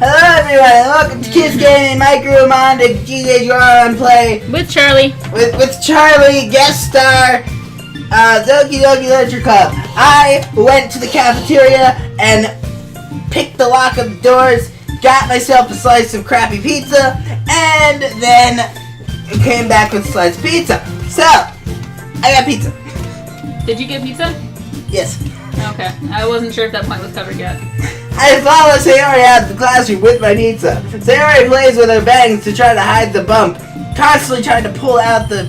Hello everyone, and welcome to Kids Gaming, Maikeru, Monday, GJ Draw Play. With Charlie. With Charlie, guest star, Doki Literature Club. I went to the cafeteria and picked the lock of the doors, got myself a slice of crappy pizza, and then came back with a slice of pizza. So, I got pizza. Did you get pizza? Yes. Okay, I wasn't sure if that point was covered yet. I follow Sayori out of the classroom with my pizza. Sayori plays with her bangs to try to hide the bump, constantly trying to pull out the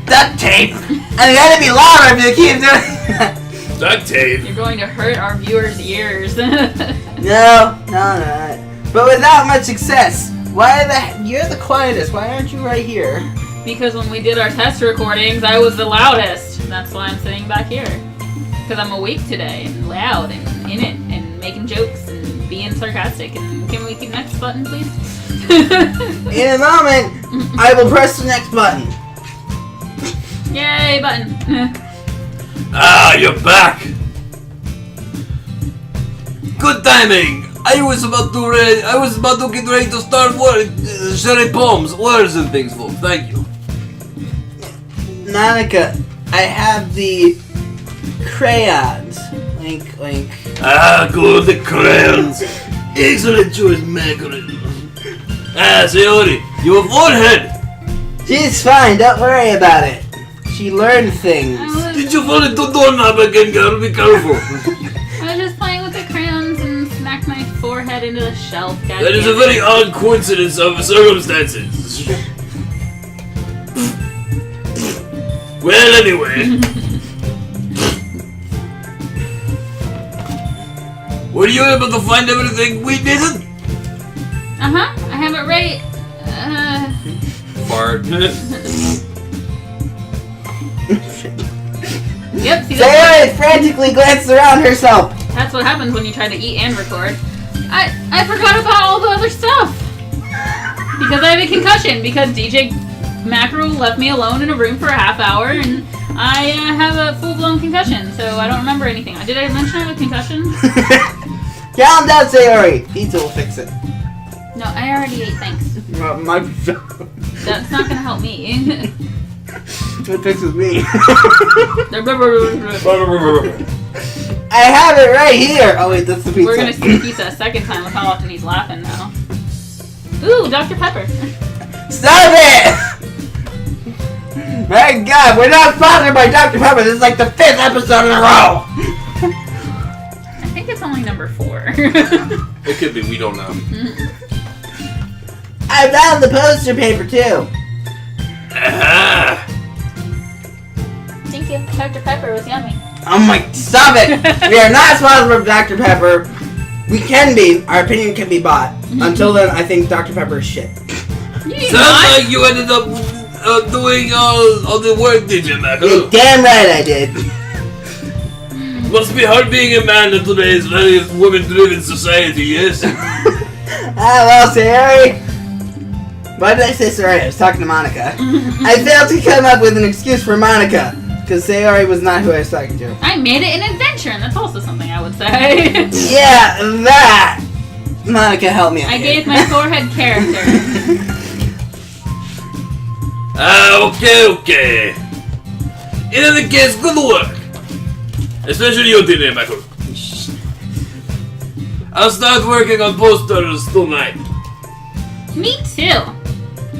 duct tape. And it gotta be longer if you keep doing that. Duct tape? You're going to hurt our viewers' ears. No, not. But without much success. You're the quietest. Why aren't you right here? Because when we did our test recordings, I was the loudest. That's why I'm sitting back here. Because I'm awake today, and loud, and in it, and making jokes, and being sarcastic. And can we keep next button, please? In a moment, I will press the next button. Yay, button. You're back! Good timing! I was about to get ready to start sharing poems, words and things, folks. Thank you. Monica, I have the crayons. Link. Good, the crayons. Excellent choice, Maikeru. Sayori, you have forehead. She's fine, don't worry about it. She learned things. Did you fall into doorknob again, girl? Be careful. I was just playing with the crayons and smacked my forehead into the shelf. That is a very odd coincidence of circumstances. Well, anyway. Were you able to find everything we needed? Uh-huh, I have it right. Fart. Yep, see Sayori frantically glanced around herself. That's what happens when you try to eat and record. I forgot about all the other stuff. Because I have a concussion. Because DJ Maikeru left me alone in a room for a half hour, and I have a full-blown concussion, so I don't remember anything. Did I mention I have a concussion? Calm down, Sayori. Pizza will fix it. No, I already ate, thanks. That's not gonna help me. It fixes me. I have it right here. Oh wait, that's the pizza. We're gonna see pizza a second time with how often he's laughing now. Ooh, Dr. Pepper. Stop it! My God, we're not sponsored by Dr. Pepper. This is like the 5th episode in a row. I think it's only number 4. It could be. We don't know. I found the poster paper too. Thank you. Dr. Pepper was yummy. Oh my, stop it! We are not sponsored by Dr. Pepper. We can be. Our opinion can be bought. Until then, I think Dr. Pepper is shit. Sounds like you ended up doing all the work, did you, Maikeru? You're damn right I did. Must be hard being a man in today's very women-driven society, yes? Well, Sayori. Why did I say Sayori? I was talking to Monica. I failed to come up with an excuse for Monica. Because Sayori was not who I was talking to. I made it an adventure, and that's also something I would say. Yeah, that! Monica, help me out I here. gave my forehead character. Okay. In any case, good work. Especially you today, Maikeru. I'll start working on posters tonight. Me too.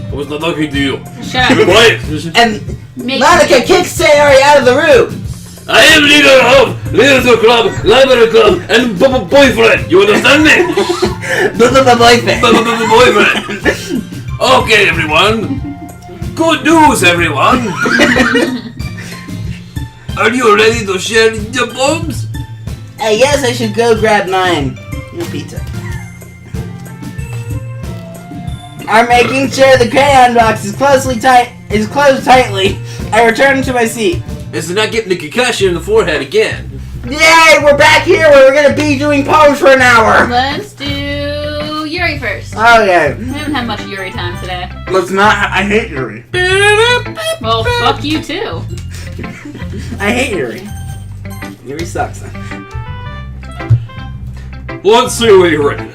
I was not talking to you. Shut Be up. quiet. And Monica kicks Sayori out of the room. I am leader of Literature Club, Library Club, and boyfriend. You understand me? Boyfriend. Boyfriend. Okay, everyone. Good news, everyone. Are you ready to share your poems? I guess I should go grab mine. No pizza. I'm making sure the crayon box is closed tightly. I return to my seat. It's not getting the concussion in the forehead again. Yay! We're back here where we're gonna be doing poems for an hour. Let's do Yuri first. Okay. I haven't had much Yuri time today. Let's not. I hate Yuri. Well, fuck you too. I hate Yuri. Yuri sucks. Let's see what you're ready.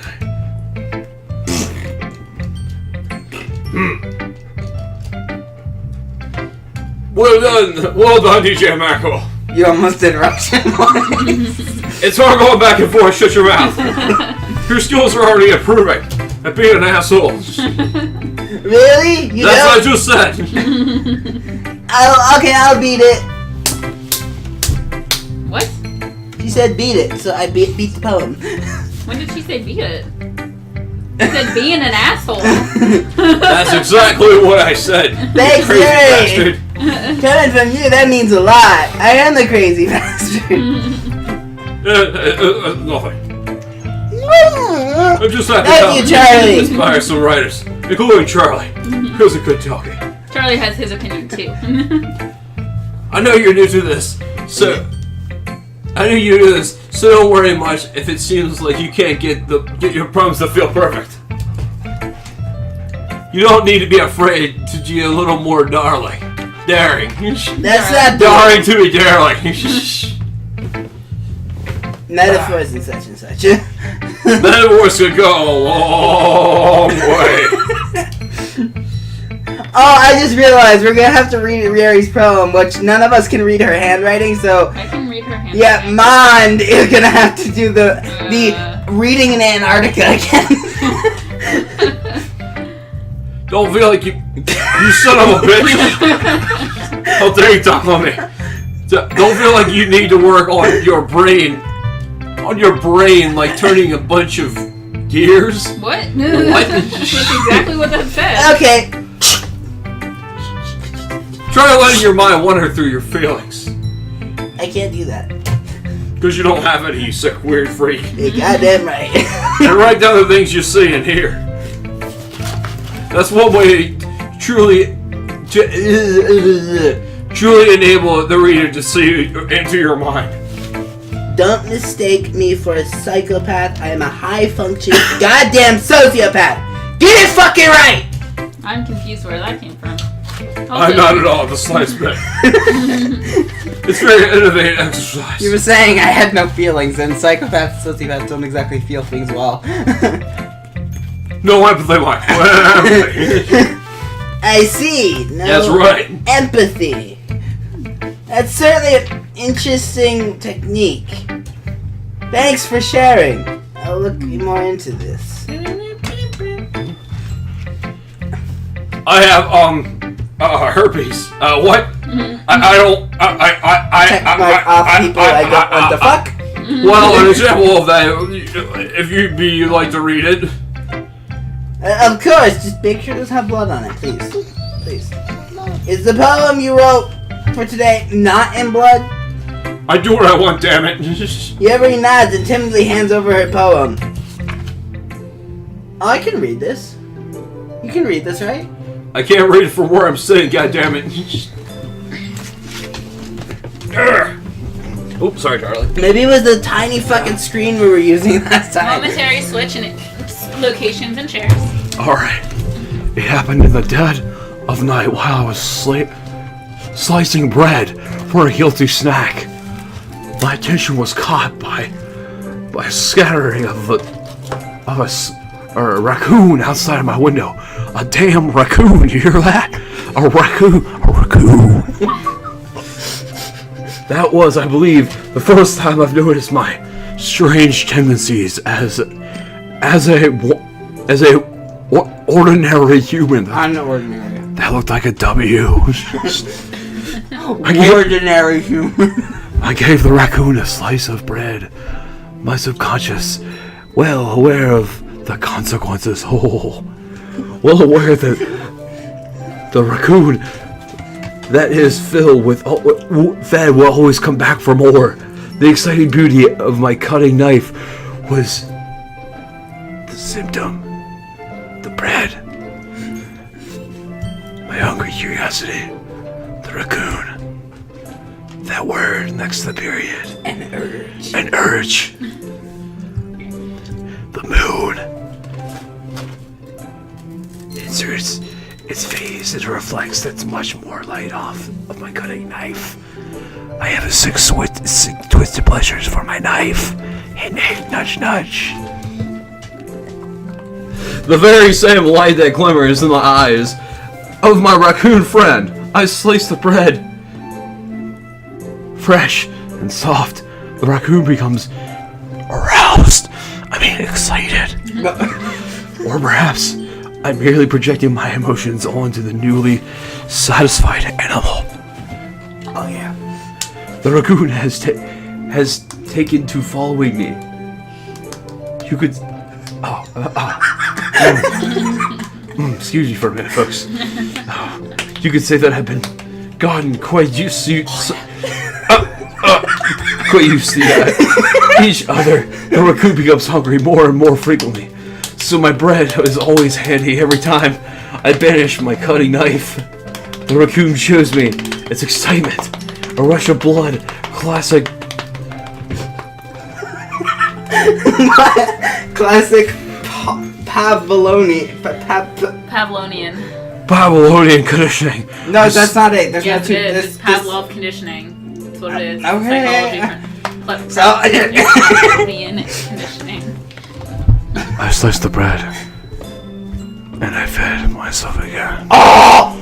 Well done, DJ Maikeru. You almost interrupted him. It's hard going back and forth. Shut your mouth. Your skills are already improving at being an asshole. Really? That's what I just said. I'll beat it. What? She said beat it, so I beat the poem. When did she say beat it? She said being an asshole. That's exactly what I said. Thanks, Crazy Jerry. bastard. Coming from you, that means a lot. I am the crazy bastard. Nothing. I'm just happy Thank you, Charlie. to inspire some writers, including Charlie. He was a good talkie. Charlie has his opinion too. I know you're new to this, so don't worry much if it seems like you can't get your poems to feel perfect. You don't need to be afraid to be a little more daring. That's not Daring to be daring. metaphors and such and such. Metaphors could go a long way. Oh, I just realized we're gonna have to read Rieri's poem, which none of us can read her handwriting, so I can read her handwriting. yeah, Mond is gonna have to do the reading in Antarctica again. Don't feel like you son of a bitch. How dare you talk on me? Don't feel like you need to work on your brain, like turning a bunch of gears. What? What? That's exactly what that said. Okay, Try letting your mind wander through your feelings. I can't do that. Because you don't have any, you sick, weird freak. You're goddamn right. And write down the things you see and hear. That's one way to truly enable the reader to see into your mind. Don't mistake me for a psychopath. I am a high-functioning goddamn sociopath. Get it fucking right! I'm confused where that came from. I'm not at all the slightest bit. It's very innovative exercise. You were saying I had no feelings, and psychopaths and sociopaths don't exactly feel things well. No empathy, Mike. I see. No That's right. empathy. That's certainly an interesting technique. Thanks for sharing. I'll look more into this. I have herpes. What? Check mark off people I don't want to fuck. Well, an example of that, if you'd like to read it. Of course, just make sure it doesn't have blood on it, please. Please. Is the poem you wrote for today not in blood? I do what I want, damn it. Yuri nods and timidly hands over her poem. Oh, I can read this. You can read this, right? I can't read it from where I'm sitting, goddammit. Oops, sorry, Charlie. Maybe it was the tiny fucking screen we were using last time. Momentary switch in locations and chairs. Alright. It happened in the dead of night while I was slicing bread for a guilty snack. My attention was caught by a scattering of a raccoon outside of my window. A damn raccoon, you hear that? A raccoon. That was, I believe, the first time I've noticed my strange tendencies as a ordinary human. I'm not ordinary. That looked like a W. Ordinary human. I gave the raccoon a slice of bread. My subconscious, well aware of the consequences, well aware that the raccoon that is filled with fed will always come back for more. The exciting beauty of my cutting knife was the symptom, the bread, my hungry curiosity, the raccoon, that word next to the period, An urge. an urge, the moon. Inserts its face, it reflects that's much more light off of my cutting knife. I have a six twisted pleasures for my knife. Hint, hint, nudge, nudge. the very same light that glimmers in the eyes of my raccoon friend, I slice the bread. Fresh and soft, the raccoon becomes aroused. Excited. Or perhaps I'm merely projecting my emotions onto the newly satisfied animal. Oh yeah. The raccoon has taken to following me. You could... excuse me for a minute, folks. You could say that I've been gotten quite used to... quite used to each other. The raccoon becomes hungry more and more frequently. So my bread is always handy every time I banish my cutting knife. The raccoon shows me its excitement. A rush of blood. Classic... Classic Pavlonian. Pavlonian. conditioning. No, that's not it. There's Yes, no it two. is. It's Pavlov conditioning. That's what it is. Okay. Pavlovian conditioning. I sliced the bread. And I fed myself again. Oh!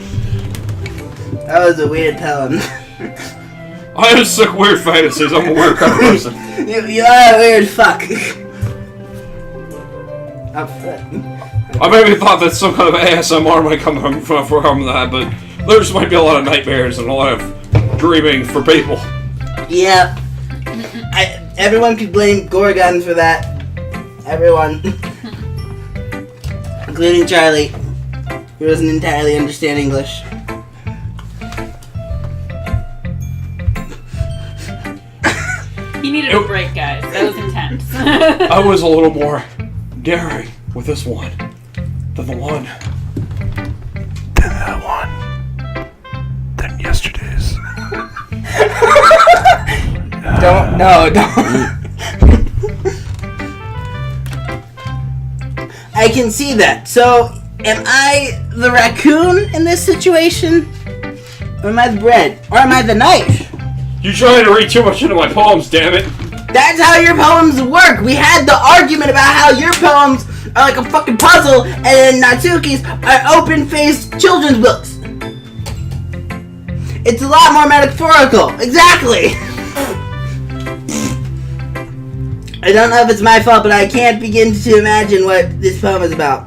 That was a weird poem. I have sick weird fantasies. I'm a weird kind of person. You are a weird fuck. I maybe thought that some kind of ASMR might come from that, but there just might be a lot of nightmares and a lot of dreaming for people. Yeah. Everyone could blame Gorgon for that. Everyone. Including Charlie, who doesn't entirely understand English. He needed a break, guys. That was intense. I was a little more daring with this one than the one. Than that one. Than yesterday's. Don't. I can see that. So, am I the raccoon in this situation? Or am I the bread? Or am I the knife? You trying to read too much into my poems, damn it. That's how your poems work. We had the argument about how your poems are like a fucking puzzle and Natsuki's are open-faced children's books. It's a lot more metaphorical. Exactly. I don't know if it's my fault, but I can't begin to imagine what this poem is about.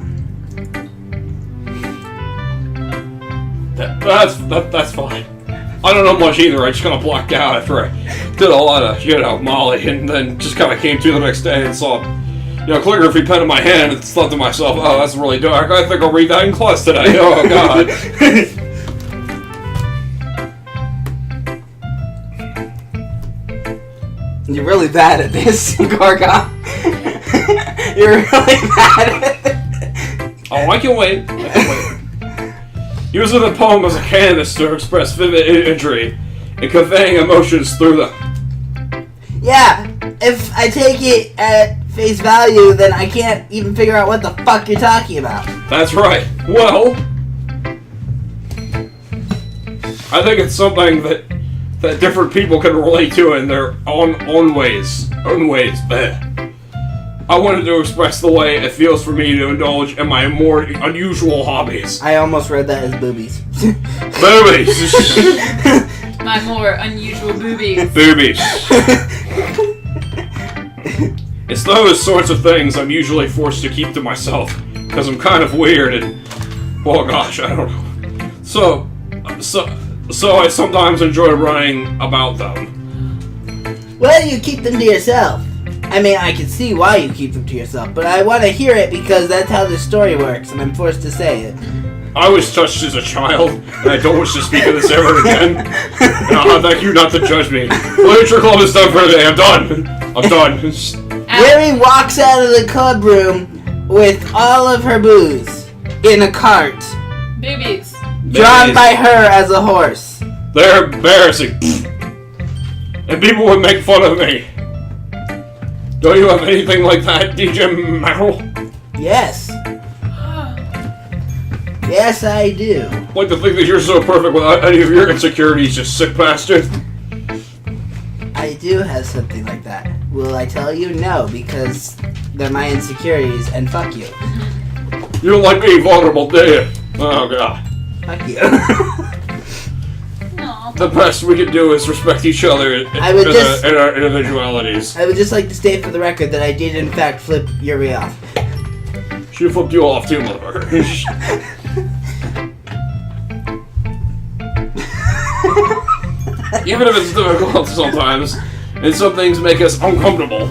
That's fine. I don't know much either. I just kind of blacked out after I did a lot of, Molly, and then just kind of came to the next day and saw, calligraphy pen in my hand and thought to myself, oh, that's really dark. I think I'll read that in class today. Oh, God. You're really bad at this, Gorgon. You're really bad at it. Oh, I can wait. Using the poem as a canvas to express vivid imagery and conveying emotions through them. Yeah, if I take it at face value, then I can't even figure out what the fuck you're talking about. That's right. Well, I think it's something that different people can relate to in their own ways. Bleh. I wanted to express the way it feels for me to indulge in my more unusual hobbies. I almost read that as boobies. Boobies! My more unusual boobies. Boobies. It's those sorts of things I'm usually forced to keep to myself, because I'm kind of weird and, well, gosh, I don't know. So I sometimes enjoy writing about them. Well, you keep them to yourself. I mean, I can see why you keep them to yourself, but I want to hear it because that's how the story works, and I'm forced to say it. I was touched as a child, and I don't wish to speak of this ever again. And I'll thank you not to judge me. Literature club is done for the day. I'm done. Mary walks out of the club room with all of her booze in a cart, Boobies. drawn by her as a horse. They're embarrassing. And people would make fun of me. Don't you have anything like that, DJ Merrill? Yes. Yes, I do. Like to think that you're so perfect without any of your insecurities, you sick bastard. I do have something like that. Will I tell you? No, because they're my insecurities, and fuck you. You don't like being vulnerable, do you? Oh, God. Fuck you. Aw. The best we can do is respect each other in our individualities. I would just like to state for the record that I did in fact flip Yuri off. She flipped you off too, motherfucker. Even if it's difficult sometimes, and some things make us uncomfortable.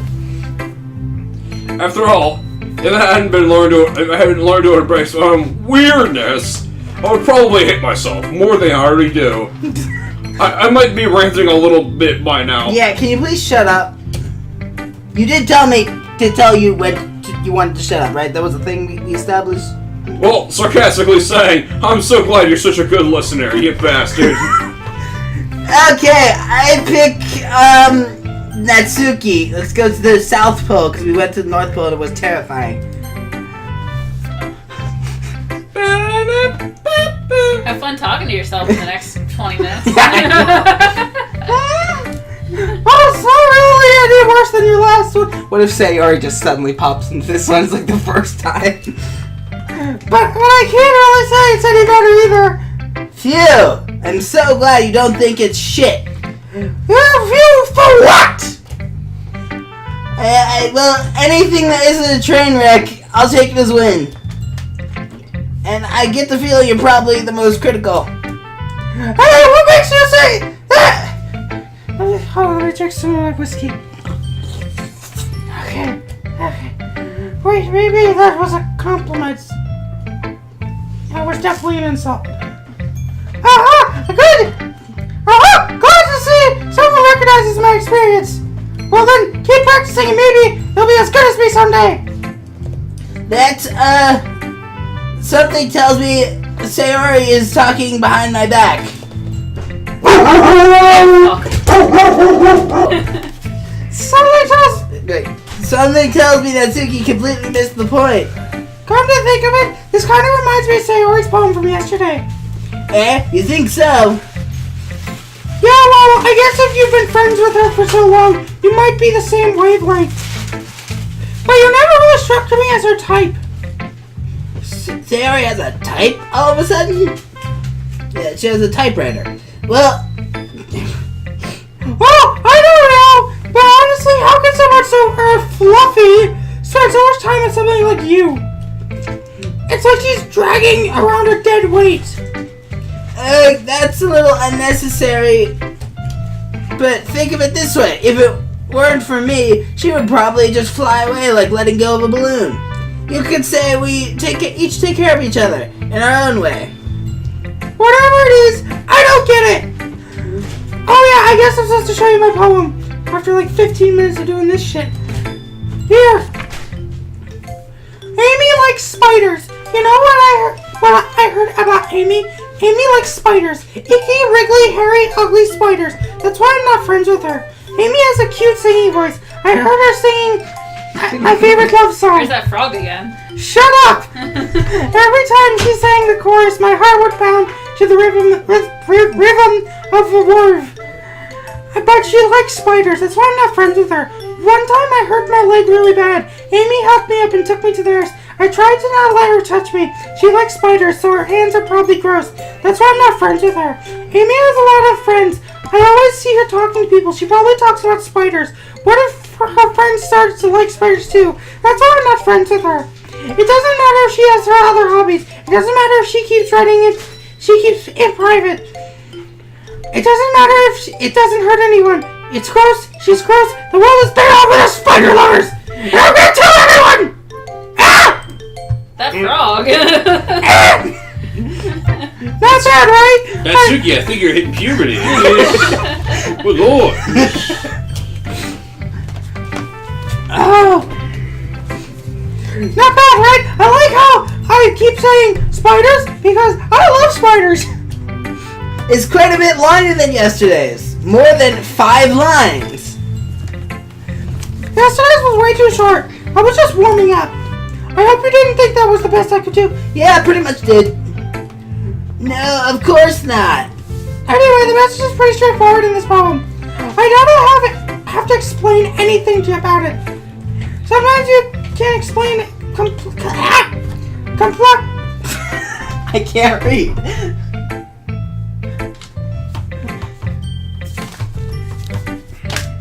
After all, if I hadn't learned to embrace my own weirdness, I would probably hate myself more than I already do. I might be ranting a little bit by now. Yeah, can you please shut up? You did tell me to tell you when you wanted to shut up, right? That was the thing we established? Well, sarcastically saying, I'm so glad you're such a good listener, you bastard. Okay, I pick, Natsuki. Let's go to the South Pole, because we went to the North Pole and it was terrifying. Have fun talking to yourself in the next 20 minutes. Oh, sorry, any worse than your last one? What if Sayori just suddenly pops into this one? It's like the first time. But I can't really say it's any better either. Phew! I'm so glad you don't think it's shit. Phew for what? Well, anything that isn't a train wreck, I'll take it as win. And I get the feeling you're probably the most critical. Hey, what makes you say that? Hold on, let me drink some of my whiskey. Okay. Wait, maybe that was a compliment. That was definitely an insult. Good! Glad to see someone recognizes my experience. Well then, keep practicing and maybe they'll be as good as me someday. Something tells me Sayori is talking behind my back. Something tells me that Suki completely missed the point. Come to think of it, this kind of reminds me of Sayori's poem from yesterday. You think so? Yeah, well, I guess if you've been friends with her for so long, you might be the same wavelength. But you never really struck me as her type. Sayori has a type all of a sudden? Yeah, she has a typewriter. Well, I don't know, but honestly, how can someone so fluffy spend so much time on something like you? It's like she's dragging around a dead weight. That's a little unnecessary, but think of it this way. If it weren't for me, she would probably just fly away like letting go of a balloon. You could say we each take care of each other in our own way. Whatever it is, I don't get it! Oh yeah, I guess I'm supposed to show you my poem after like 15 minutes of doing this shit. Here! Amy likes spiders. You know what I heard about Amy? Amy likes spiders. Icky, wriggly, hairy, ugly spiders. That's why I'm not friends with her. Amy has a cute singing voice. I heard her singing my favorite love song. There's that frog again. Shut up! Every time she sang the chorus, my heart would pound to the rhythm of the word. But she likes spiders. That's why I'm not friends with her. One time I hurt my leg really bad. Amy helped me up and took me to the nurse. I tried to not let her touch me. She likes spiders, so her hands are probably gross. That's why I'm not friends with her. Amy has a lot of friends. I always see her talking to people. She probably talks about spiders. What if her friends started to like spiders too? That's why I'm not friends with her. It doesn't matter if she has her other hobbies. It doesn't matter if she keeps writing it. She keeps it private. It doesn't matter if it doesn't hurt anyone. It's gross. She's gross. The world is better off with her spider lovers. And I'm gonna tell everyone. Ah! That frog. Not bad, right? Natsuki, I think you're hitting puberty. Good lord. Oh. Not bad, right? I like how I keep saying spiders because I love spiders. It's quite a bit longer than yesterday's. More than 5 lines. Yesterday's was way too short. I was just warming up. I hope you didn't think that was the best I could do. Yeah, I pretty much did. No, of course not. Anyway, the message is pretty straightforward in this poem. I don't have to explain anything about it. Sometimes you can't explain it completely Unplugged. I can't read.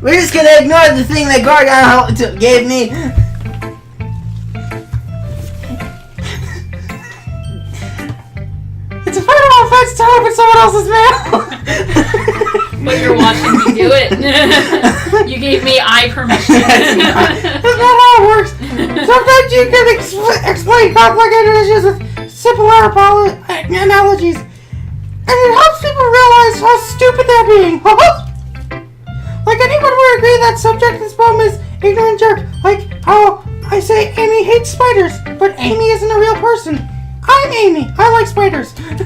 We're just gonna ignore the thing that Gorgon gave me. It's a federal offense to open someone else's mail. But you're watching me do it. You gave me eye permission. That's not how it works. Sometimes you can explain complicated issues with simple analogies. And it helps people realize how stupid they're being. Like anyone would agree that subject in this poem is ignorant jerk. Like how I say Amy hates spiders, but Amy isn't a real person. I'm Amy. I like spiders. Do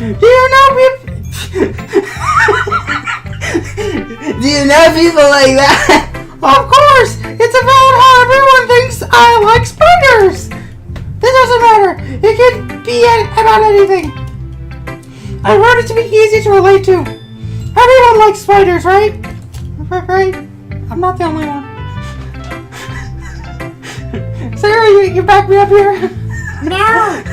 you know people? Do you know people like that? Of course! It's about how everyone thinks I like spiders! This doesn't matter. It can be about anything. I wrote it to be easy to relate to. Everyone likes spiders, right? Right? I'm not the only one. Sarah, you back me up here? No!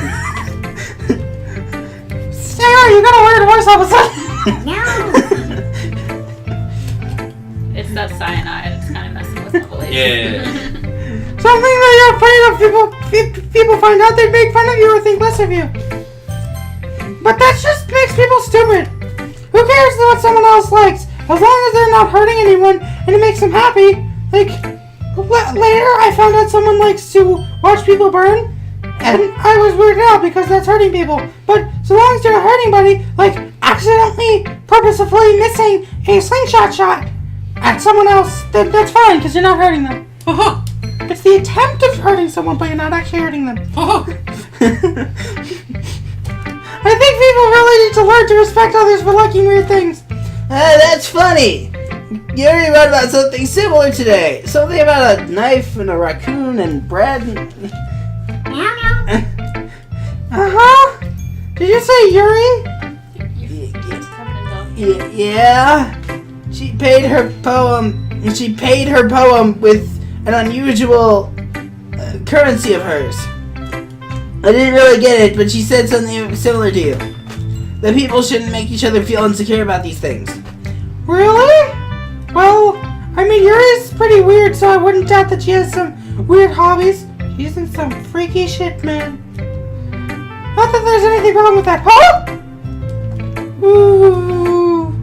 Sarah, you got a weird voice all of a sudden. No! It's that cyanide. It's kind of messing with my voice. Yeah. Something that you're afraid of people find out, they make fun of you or think less of you. But that just makes people stupid. Who cares what someone else likes? As long as they're not hurting anyone and it makes them happy. Like, later I found out someone likes to watch people burn. And I was weirded out because that's hurting people. But so long as you're not hurting anybody, like accidentally, purposefully missing a slingshot shot at someone else, then that's fine because you're not hurting them. It's the attempt of hurting someone, but you're not actually hurting them. I think people really need to learn to respect others for liking weird things. That's funny. You already wrote about something similar today. Something about a knife and a raccoon and bread. Uh-huh. Did you say Yuri? Yeah. She paid her poem with an unusual currency of hers. I didn't really get it, but she said something similar to you. That people shouldn't make each other feel insecure about these things. Really? Well, I mean, Yuri's pretty weird, so I wouldn't doubt that she has some weird hobbies. She's in some freaky shit, man. Not that there's anything wrong with that. Huh? Ooh.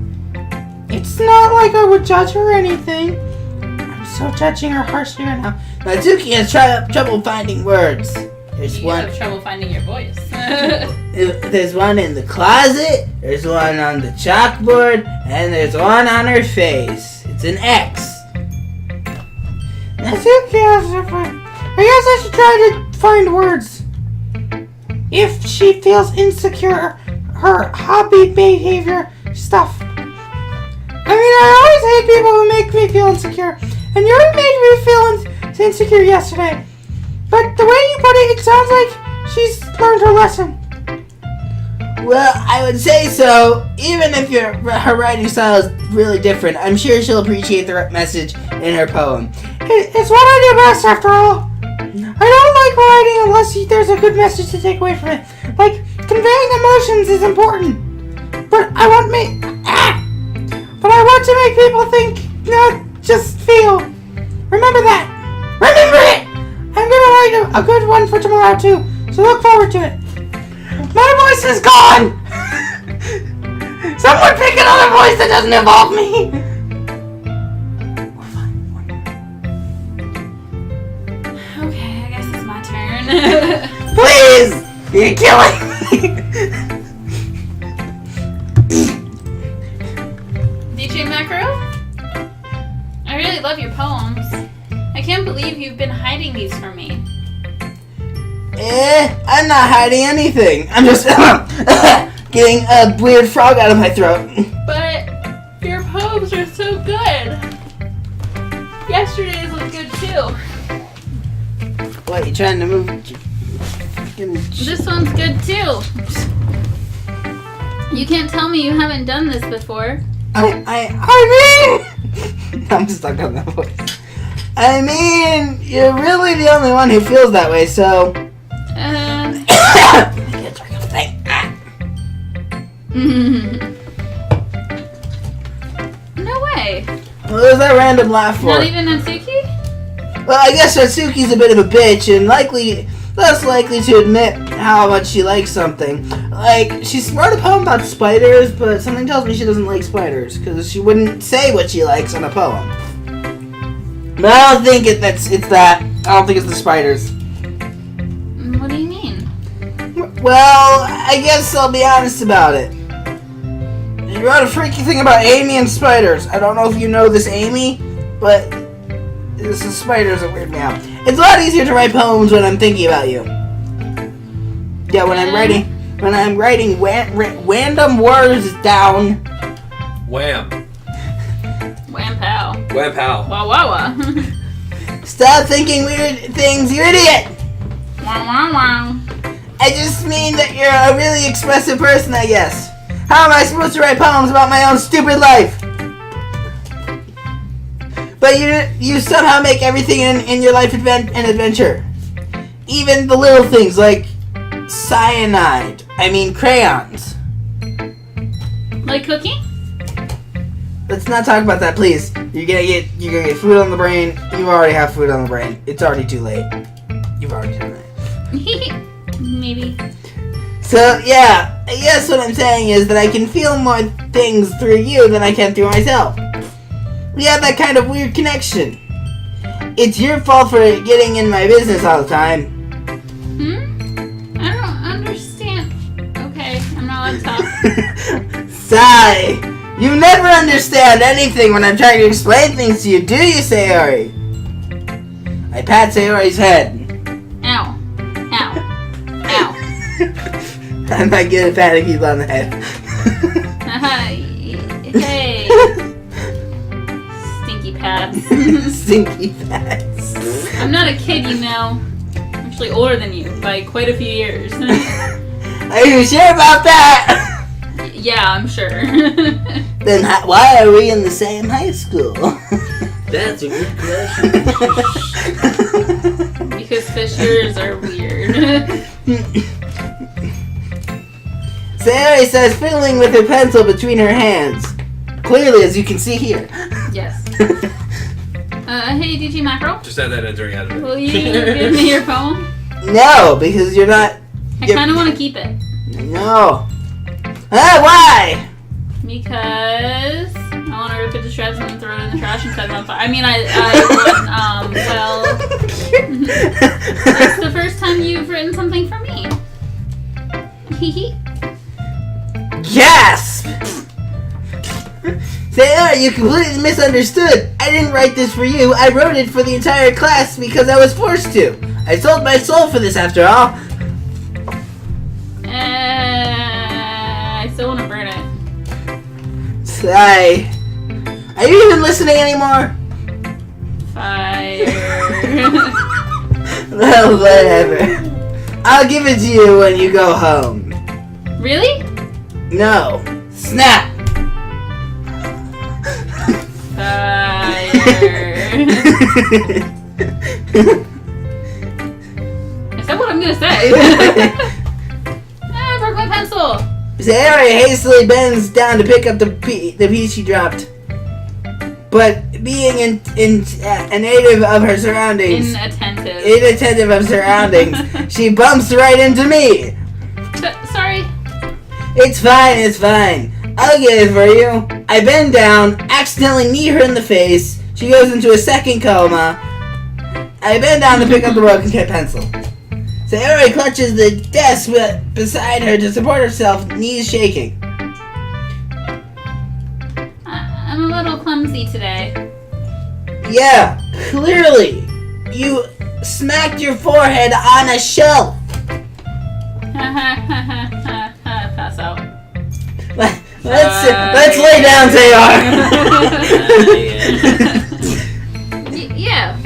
It's not like I would judge her or anything. I'm so judging her harshly right now. Now, Tuki has trouble finding words. There's You one. have trouble finding your voice. There's one in the closet. There's one on the chalkboard, and there's one on her face. It's an X. I guess I should try to find words. If she feels insecure, her hobby behavior stuff. I mean, I always hate people who make me feel insecure. And Yuri made me feel insecure yesterday. But the way you put it, it sounds like she's learned her lesson. Well, I would say so. Even if her writing style is really different, I'm sure she'll appreciate the message in her poem. It's what I do best, after all. I don't like writing unless there's a good message to take away from it. Like, conveying emotions is important. But I want to make people think, not just feel. Remember that. Remember it! I'm gonna write a good one for tomorrow, too. So look forward to it. My voice is gone! Someone pick another voice that doesn't involve me! Okay, I guess it's my turn. Please! You're killing me! DJ Maikeru? I really love your poems. I can't believe you've been hiding these from me. I'm not hiding anything. I'm just getting a weird frog out of my throat. But your poems are so good. Yesterday's was good too. What, you trying to move? This one's good too. You can't tell me you haven't done this before. I mean... I'm stuck on that voice. I mean, you're really the only one who feels that way, so... No way. What was that random laugh for? Not even Natsuki? Well, I guess Natsuki's a bit of a bitch and less likely to admit how much she likes something. Like, she wrote a poem about spiders, but something tells me she doesn't like spiders, because she wouldn't say what she likes in a poem. But I don't think it's that. I don't think it's the spiders. What do you mean? Well, I guess I'll be honest about it. You wrote a freaky thing about Amy and spiders. I don't know if you know this Amy, but this is spiders that weird me out. It's a lot easier to write poems when I'm thinking about you. Yeah, when I'm writing random words down. Wham. Wham pow. Wham pow. Wow wow wow. Stop thinking weird things, you idiot! Wow wow wow. I just mean that you're a really expressive person, I guess. How am I supposed to write poems about my own stupid life? But you somehow make everything in your life an adventure. Even the little things like crayons. Like cooking? Let's not talk about that, please. You're gonna get food on the brain. You already have food on the brain. It's already too late. You've already done it. Maybe. So yeah, I guess what I'm saying is that I can feel more things through you than I can through myself. We have that kind of weird connection. It's your fault for getting in my business all the time. I don't understand. Okay, I'm not allowed to talk. Sigh. You never understand anything when I'm trying to explain things to you, do you, Sayori? I pat Sayori's head. Ow. Ow. Ow. I'm not good at patting people on the head. Hey. Stinky pats. Stinky pats. I'm not a kid, you know. I'm actually older than you by quite a few years. Are you sure about that? Yeah, I'm sure. Then why are we in the same high school? That's a good question. Because fishers are weird. Sayori says fiddling with her pencil between her hands. Clearly, as you can see here. Yes. Hey, DJ Mackerel. Just add that in during out of it. Will you give me your phone? No, because you're not... I kind of want to keep it. No. Why? Because I want to rip it to shreds and then throw it in the trash and set it on fire. I mean, it's the first time you've written something for me. Hee Gasp! Sayori, you completely misunderstood. I didn't write this for you. I wrote it for the entire class because I was forced to. I sold my soul for this after all. I still want to burn it. Sigh. Are you even listening anymore? Fire. Well, whatever. I'll give it to you when you go home. Really? No. Snap! Fire. Is that what I'm gonna say? I broke my pencil. Sayori hastily bends down to pick up the piece she dropped. But being a native of her surroundings, inattentive of surroundings, she bumps right into me. Sorry. It's fine. I'll get it for you. I bend down, accidentally knee her in the face. She goes into a second coma. I bend down to pick up the broken pencil. Sayori clutches the desk beside her to support herself, knees shaking. I'm a little clumsy today. Yeah, clearly. You smacked your forehead on a shelf. Pass out. Let's lay down, Sayori. Yeah.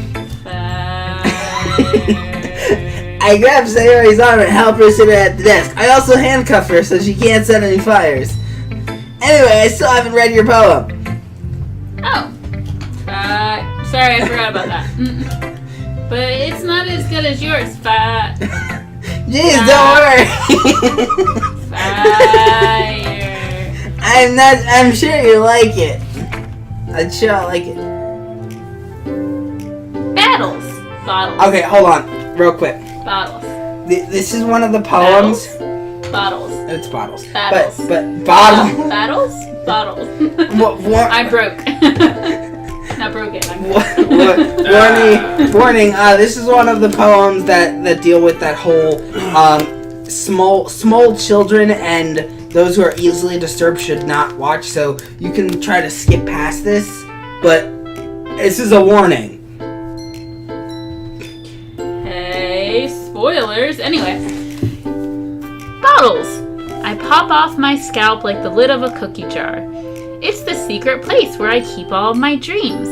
I grab Sayori's arm and help her sit at the desk. I also handcuff her so she can't set any fires. Anyway, I still haven't read your poem. Oh. Sorry, I forgot about that. But it's not as good as yours, Jeez, don't worry. Fire. I'm sure you like it. I'm sure I like it. Battles. Bottles. Okay, hold on, real quick. Bottles. This is one of the poems. Bottles. It's bottles. Battles. But bottle. Battles? Bottles. I broke. Not broken. I'm Warning. This is one of the poems that deal with that whole small children and those who are easily disturbed should not watch. So you can try to skip past this, but this is a warning. Hey, spoilers. Anyway. Bottles. I pop off my scalp like the lid of a cookie jar. It's the secret place where I keep all of my dreams.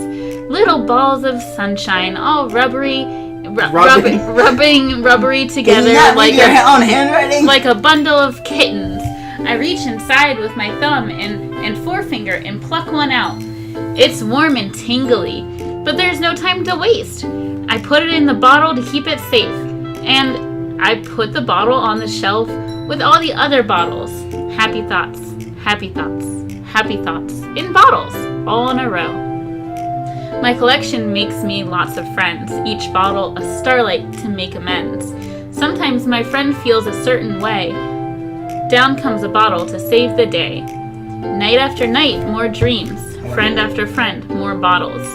Little balls of sunshine, all rubbery, rubbery together like own handwriting? Like a bundle of kittens. I reach inside with my thumb and forefinger and pluck one out. It's warm and tingly, but there's no time to waste. I put it in the bottle to keep it safe, and I put the bottle on the shelf with all the other bottles. Happy thoughts, happy thoughts, happy thoughts, in bottles, all in a row. My collection makes me lots of friends, each bottle a starlight to make amends. Sometimes my friend feels a certain way. Down comes a bottle to save the day. Night after night, more dreams. Friend after friend, more bottles.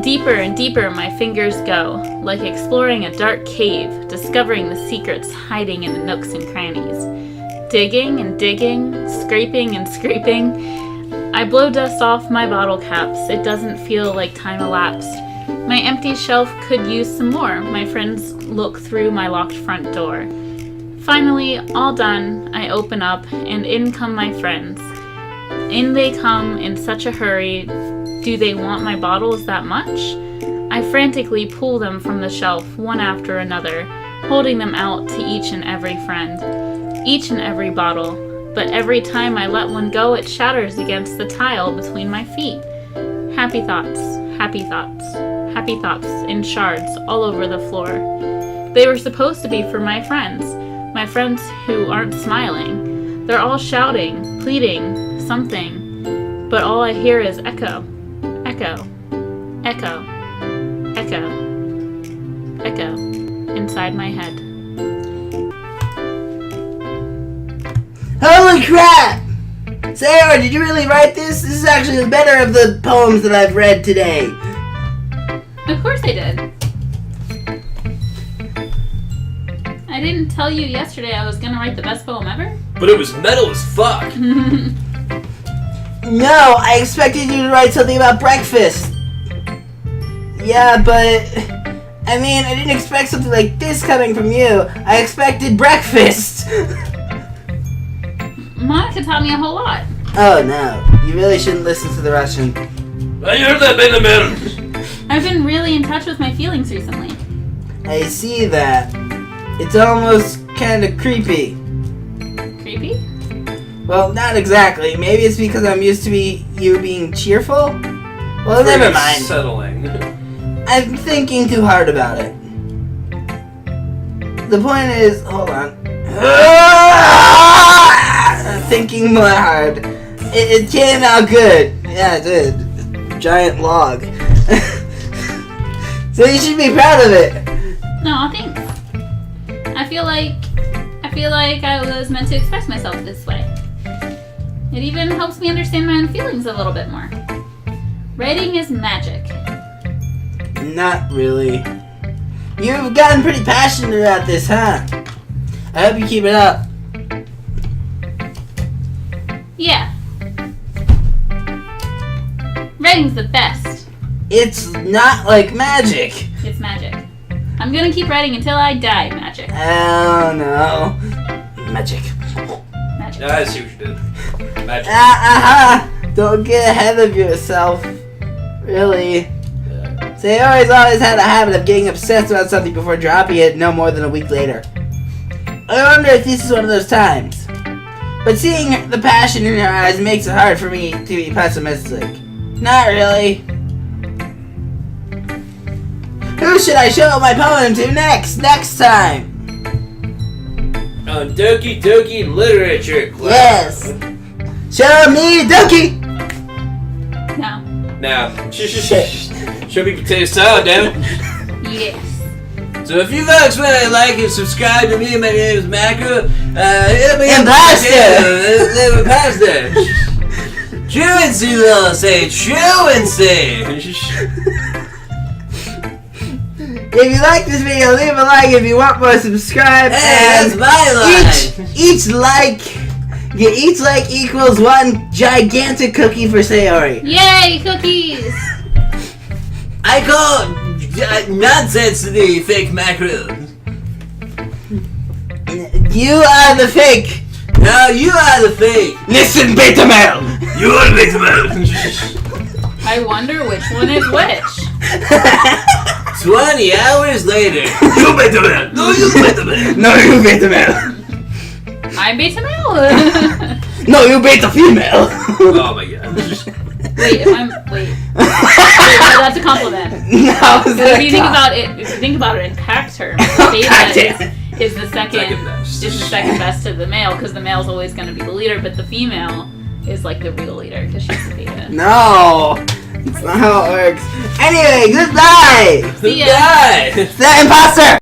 Deeper and deeper my fingers go, like exploring a dark cave, discovering the secrets hiding in the nooks and crannies. Digging and digging, scraping and scraping. I blow dust off my bottle caps. It doesn't feel like time elapsed. My empty shelf could use some more. My friends look through my locked front door. Finally, all done, I open up, and in come my friends. In they come in such a hurry. Do they want my bottles that much? I frantically pull them from the shelf, one after another, holding them out to each and every friend. Each and every bottle. But every time I let one go, it shatters against the tile between my feet. Happy thoughts, happy thoughts, happy thoughts in shards all over the floor. They were supposed to be for my friends who aren't smiling. They're all shouting, pleading, something. But all I hear is echo, echo, echo, echo, echo inside my head. Holy crap! Sarah, did you really write this? This is actually the better of the poems that I've read today. Of course I did. I didn't tell you yesterday I was gonna write the best poem ever? But it was metal as fuck. No, I expected you to write something about breakfast. Yeah, but I mean, I didn't expect something like this coming from you. I expected breakfast. Monica taught me a whole lot. Oh no, you really shouldn't listen to the Russian. I heard that, Benjamin. I've been really in touch with my feelings recently. I see that. It's almost kind of creepy. Creepy? Well, not exactly. Maybe it's because I'm used to you being cheerful? Well, never mind. Settling. I'm thinking too hard about it. The point is, hold on. I'm thinking more hard. It came out good. Yeah, it did. Giant log. So you should be proud of it. No, thanks. I feel like I was meant to express myself this way. It even helps me understand my own feelings a little bit more. Writing is magic. Not really. You've gotten pretty passionate about this, huh? I hope you keep it up. Yeah. Writing's the best. It's not like magic. It's magic. I'm gonna keep writing until I die, magic. Oh no. Magic. Magic. Yeah, I see what you did. Magic. Don't get ahead of yourself. Really. So I always had a habit of getting obsessed about something before dropping it no more than a week later. I wonder if this is one of those times. But seeing the passion in your eyes makes it hard for me to be pessimistic. Not really. Who should I show my poem to next time? On Doki Doki Literature Club. Yes. Show me doki. No. Now, show me potato salad, damn it. Yes. So if you folks want to like and subscribe to me, my name is Maikeru. Hit me And up pasta. with pasta. Truancy, they'll say. Truancy. If you like this video, leave a like. If you want more, subscribe. Hey, and that's my line. each like equals one gigantic cookie for Sayori. Yay, cookies! I call nonsense to the fake Maikeru. You are the fake. No, you are the fake. Listen, beta male. You are the beta man. I wonder which one is which. 20 hours later. You beta man. No, you beta man. No, you beta male. I'm beta male. No, you beta female. Oh my god. Wait, if I'm wait, no, that's a compliment. No, If you think about it, in pack terms, beta is the second best to the male because the male's always going to be the leader, but the female is like the real leader because she's the beta. No, that's not how it works. Anyway, goodbye. See ya. Die. The imposter.